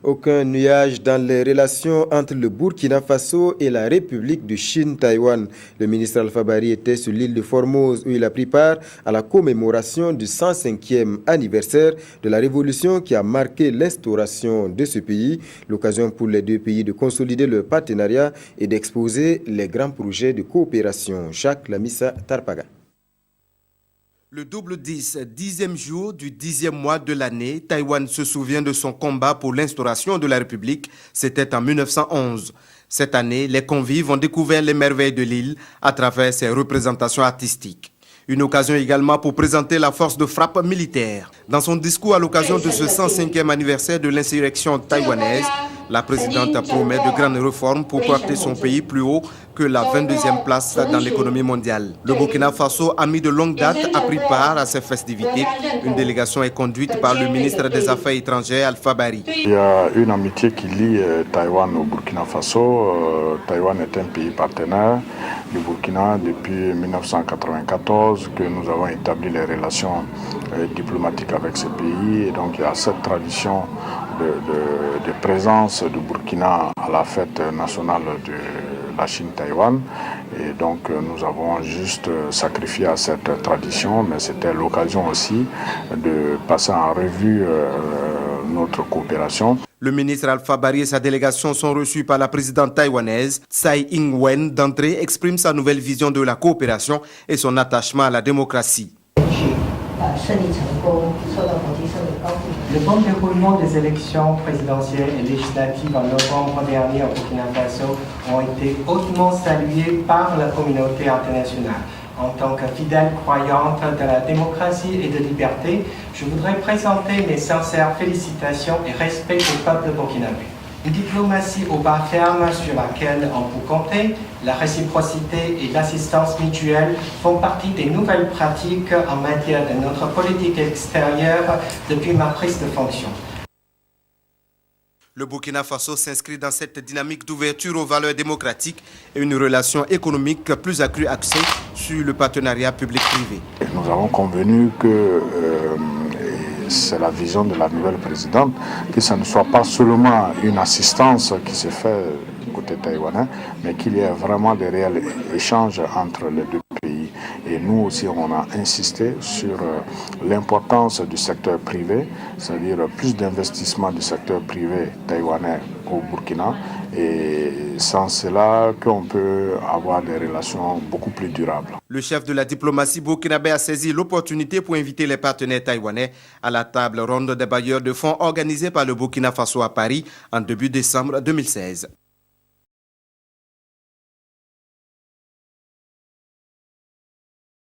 Aucun nuage dans les relations entre le Burkina Faso et la République de Chine-Taïwan. Le ministre Alpha Bari était sur l'île de Formose où il a pris part à la commémoration du 105e anniversaire de la révolution qui a marqué l'instauration de ce pays. L'occasion pour les deux pays de consolider leur partenariat et d'exposer les grands projets de coopération. Jacques Lamissa Tarpaga. Le double 10, 10e jour du 10e mois de l'année, Taïwan se souvient de son combat pour l'instauration de la République. C'était en 1911. Cette année, les convives ont découvert les merveilles de l'île à travers ses représentations artistiques. Une occasion également pour présenter la force de frappe militaire. Dans son discours à l'occasion de ce 105e anniversaire de l'insurrection taïwanaise, la présidente promet de grandes réformes pour porter son pays plus haut que la 22e place dans l'économie mondiale. Le Burkina Faso, ami de longue date, a pris part à ces festivités. Une délégation est conduite par le ministre des Affaires étrangères, Alpha Bari. Il y a une amitié qui lie Taïwan au Burkina Faso. Taïwan est un pays partenaire du Burkina depuis 1994 que nous avons établi les relations diplomatiques avec ce pays. Et donc il y a cette tradition de présence du Burkina à la fête nationale de la Chine-Taïwan. Et donc nous avons juste sacrifié à cette tradition, mais c'était l'occasion aussi de passer en revue notre coopération. Le ministre Alpha Bari et sa délégation sont reçus par la présidente taïwanaise Tsai Ing-wen. D'entrée, exprime sa nouvelle vision de la coopération et son attachement à la démocratie. Le bon déroulement des élections présidentielles et législatives en novembre dernier au Burkina Faso ont été hautement salués par la communauté internationale. En tant que fidèle croyante de la démocratie et de liberté, je voudrais présenter mes sincères félicitations et respect au peuple burkinabé. Une diplomatie au bas ferme sur laquelle on peut compter, la réciprocité et l'assistance mutuelle font partie des nouvelles pratiques en matière de notre politique extérieure depuis ma prise de fonction. Le Burkina Faso s'inscrit dans cette dynamique d'ouverture aux valeurs démocratiques et une relation économique plus accrue axée sur le partenariat public-privé. Nous avons convenu que c'est la vision de la nouvelle présidente, que ce ne soit pas seulement une assistance qui se fait côté taïwanais, mais qu'il y ait vraiment des réels échanges entre les deux pays. Et nous aussi, on a insisté sur l'importance du secteur privé, c'est-à-dire plus d'investissement du secteur privé taïwanais au Burkina. Et sans cela, qu'on peut avoir des relations beaucoup plus durables. Le chef de la diplomatie burkinabé a saisi l'opportunité pour inviter les partenaires taïwanais à la table ronde des bailleurs de fonds organisée par le Burkina Faso à Paris en début décembre 2016.